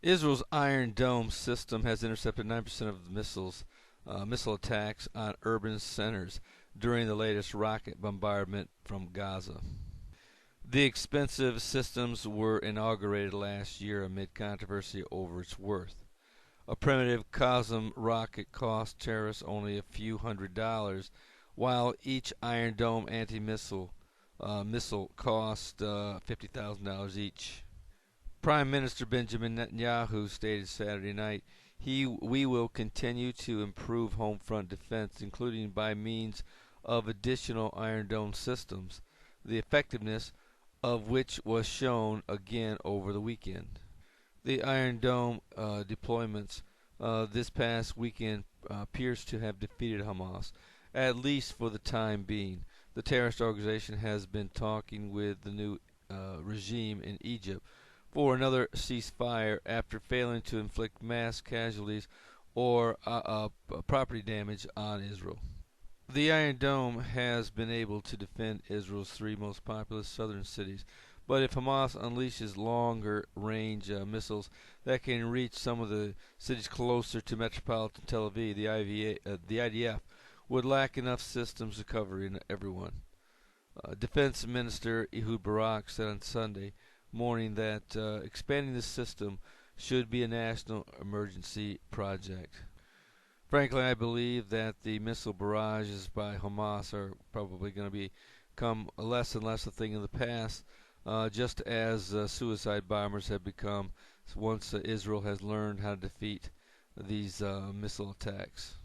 Israel's Iron Dome system has intercepted 9% of the missile attacks on urban centers during the latest rocket bombardment from Gaza. The expensive systems were inaugurated last year amid controversy over its worth. A primitive Cosm rocket cost terrorists only a few $100s, while each Iron Dome anti-missile cost $50,000 each. Prime Minister Benjamin Netanyahu stated Saturday night, we will continue to improve home front defense, including by means of additional Iron Dome systems, the effectiveness of which was shown again over the weekend. The Iron Dome deployments this past weekend appears to have defeated Hamas, at least for the time being. The terrorist organization has been talking with the new regime in Egypt for another ceasefire after failing to inflict mass casualties or property damage on Israel. The Iron Dome has been able to defend Israel's three most populous southern cities, but if Hamas unleashes longer range missiles that can reach some of the cities closer to metropolitan Tel Aviv, the IDF would lack enough systems to cover everyone. Defense Minister Ehud Barak said on Sunday morning that expanding the system should be a national emergency project. Frankly, I believe that the missile barrages by Hamas are probably going to become less and less a thing of the past, just as suicide bombers have become once Israel has learned how to defeat these missile attacks.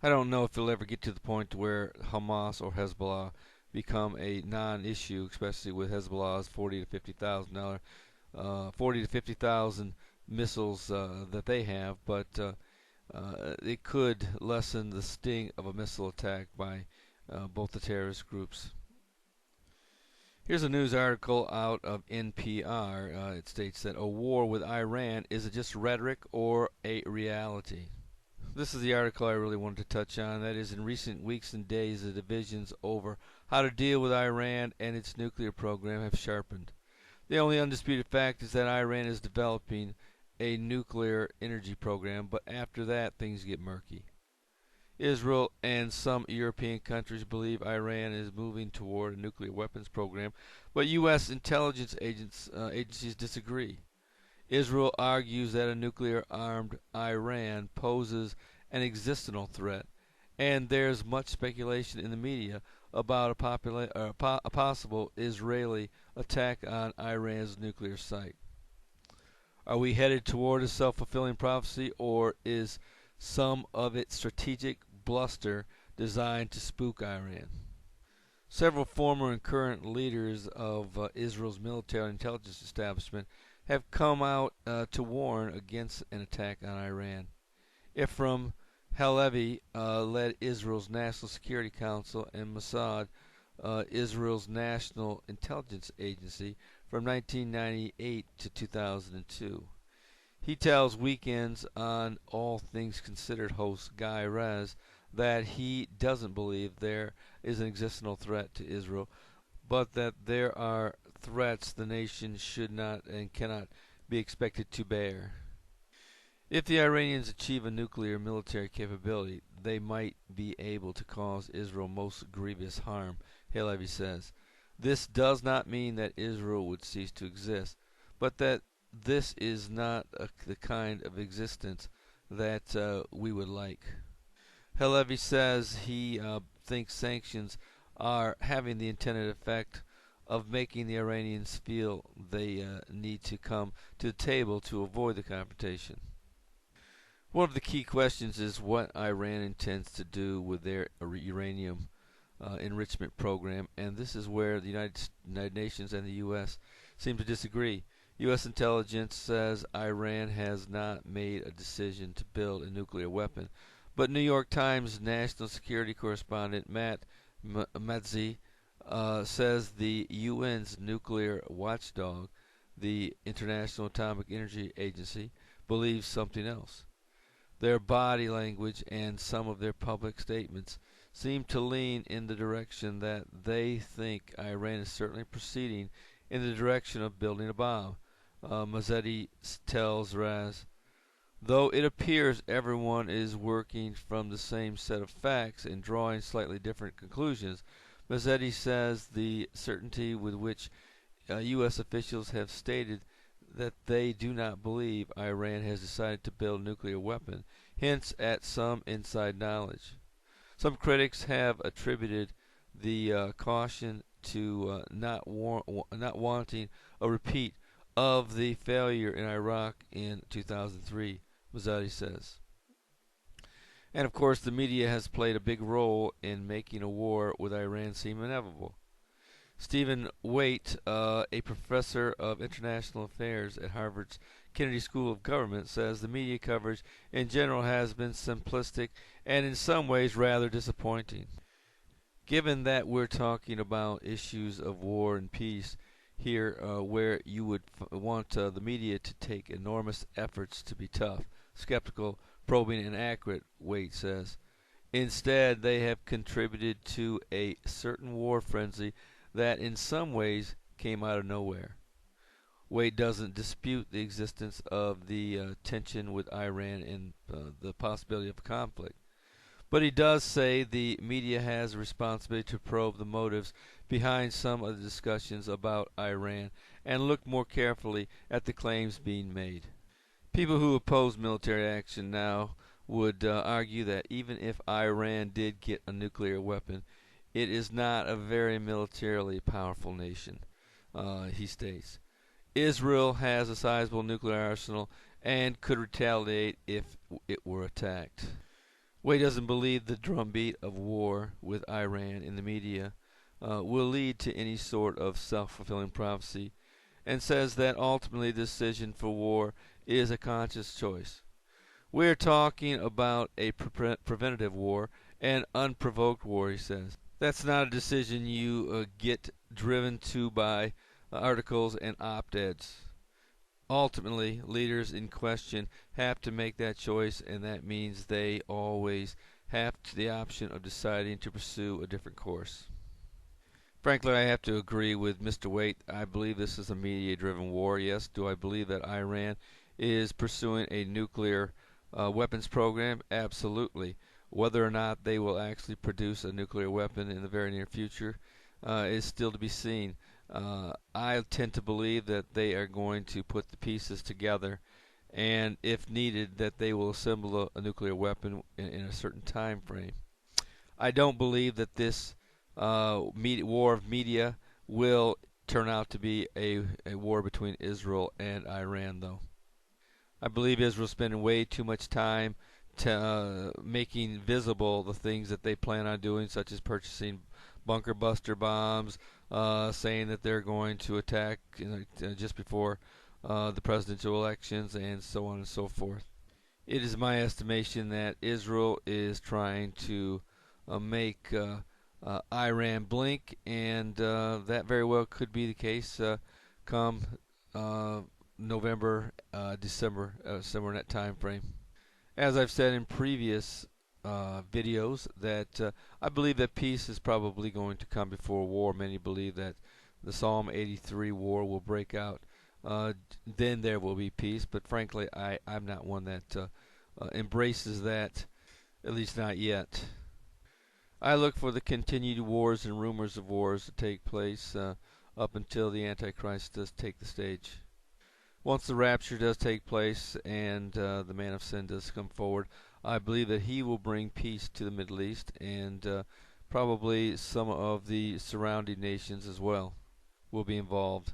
I don't know if it'll ever get to the point where Hamas or Hezbollah become a non-issue, especially with Hezbollah's 40 to 50,000 missiles that they have, but it could lessen the sting of a missile attack by both the terrorist groups. Here's a news article out of NPR. It states that a war with Iran is it just rhetoric or a reality? This is the article I really wanted to touch on. That is, in recent weeks and days, the divisions over how to deal with Iran and its nuclear program have sharpened. The only undisputed fact is that Iran is developing a nuclear energy program, but after that, things get murky. Israel and some European countries believe Iran is moving toward a nuclear weapons program, but U.S. intelligence agencies disagree. Israel argues that a nuclear-armed Iran poses an existential threat, and there's much speculation in the media about a possible Israeli attack on Iran's nuclear site. Are we headed toward a self-fulfilling prophecy, or is some of it strategic bluster designed to spook Iran? Several former and current leaders of Israel's military intelligence establishment have come out to warn against an attack on Iran. Ephraim Halevi led Israel's National Security Council and Mossad, Israel's national intelligence agency, from 1998 to 2002. He tells Weekends on All Things Considered host Guy Raz that he doesn't believe there is an existential threat to Israel, but that there are threats the nation should not and cannot be expected to bear. If the Iranians achieve a nuclear military capability, they might be able to cause Israel most grievous harm, Halevi says. This does not mean that Israel would cease to exist, but that this is not the kind of existence that we would like. Halevi says he thinks sanctions are having the intended effect of making the Iranians feel they need to come to the table to avoid the confrontation. One of the key questions is what Iran intends to do with their uranium enrichment program, and this is where the United Nations and the U.S. seem to disagree. U.S. intelligence says Iran has not made a decision to build a nuclear weapon, but New York Times national security correspondent Matt Madzi says the UN's nuclear watchdog, the International Atomic Energy Agency, believes something else. Their body language and some of their public statements seem to lean in the direction that they think Iran is certainly proceeding in the direction of building a bomb, Mazzetti tells Raz, though it appears everyone is working from the same set of facts and drawing slightly different conclusions, Mazzetti says the certainty with which U.S. officials have stated that they do not believe Iran has decided to build a nuclear weapon hints at some inside knowledge. Some critics have attributed the caution to not wanting a repeat of the failure in Iraq in 2003, Mazzotti says. And of course, the media has played a big role in making a war with Iran seem inevitable. Stephen Waite, a professor of international affairs at Harvard's Kennedy School of Government, says the media coverage in general has been simplistic and in some ways rather disappointing. Given that we're talking about issues of war and peace here, where you would want the media to take enormous efforts to be tough, skeptical, probing, and accurate, Waite says. Instead, they have contributed to a certain war frenzy that in some ways came out of nowhere. Wade doesn't dispute the existence of the tension with Iran and the possibility of a conflict. But he does say the media has a responsibility to probe the motives behind some of the discussions about Iran and look more carefully at the claims being made. People who oppose military action now would argue that even if Iran did get a nuclear weapon, it is not a very militarily powerful nation, he states. Israel has a sizable nuclear arsenal and could retaliate if it were attacked. Wade doesn't believe the drumbeat of war with Iran in the media will lead to any sort of self-fulfilling prophecy, and says that ultimately the decision for war is a conscious choice. We're talking about a preventative war, an unprovoked war, he says. That's not a decision you get driven to by articles and op-eds. Ultimately, leaders in question have to make that choice, and that means they always have the option of deciding to pursue a different course. Frankly, I have to agree with Mr. Waite. I believe this is a media-driven war. Yes, do I believe that Iran is pursuing a nuclear weapons program? Absolutely. Whether or not they will actually produce a nuclear weapon in the very near future is still to be seen. I tend to believe that they are going to put the pieces together, and if needed, that they will assemble a nuclear weapon in a certain time frame. I don't believe that this war of media will turn out to be a war between Israel and Iran, though. I believe Israel's spending way too much time making visible the things that they plan on doing, such as purchasing bunker buster bombs, saying that they're going to attack just before the presidential elections, and so on and so forth. It is my estimation that Israel is trying to make Iran blink, and that very well could be the case come November, December, somewhere in that time frame. As I've said in previous videos, that I believe that peace is probably going to come before war. Many believe that the Psalm 83 war will break out. Then there will be peace, but frankly, I'm not one that embraces that, at least not yet. I look for the continued wars and rumors of wars to take place up until the Antichrist does take the stage. Once the rapture does take place and the man of sin does come forward, I believe that he will bring peace to the Middle East and probably some of the surrounding nations as well will be involved.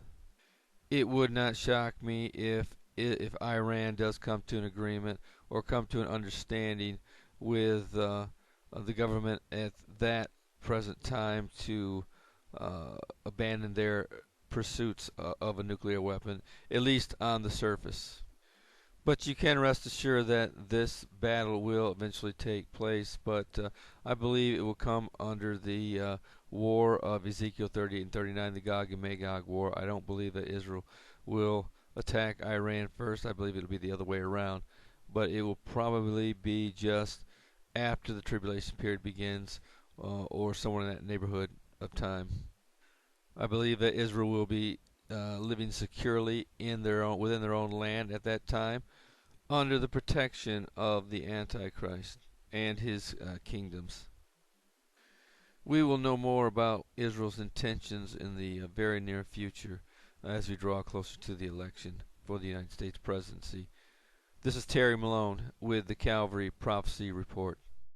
It would not shock me if Iran does come to an agreement or come to an understanding with the government at that present time to abandon their pursuits of a nuclear weapon, at least on the surface. But you can rest assured that this battle will eventually take place, but I believe it will come under the war of Ezekiel 38 and 39, the Gog and Magog war. I don't believe that Israel will attack Iran first. I believe it'll be the other way around, but it will probably be just after the tribulation period begins, or somewhere in that neighborhood of time. I believe that Israel will be living securely within their own land at that time, under the protection of the Antichrist and his kingdoms. We will know more about Israel's intentions in the very near future as we draw closer to the election for the United States presidency. This is Terry Malone with the Calvary Prophecy Report.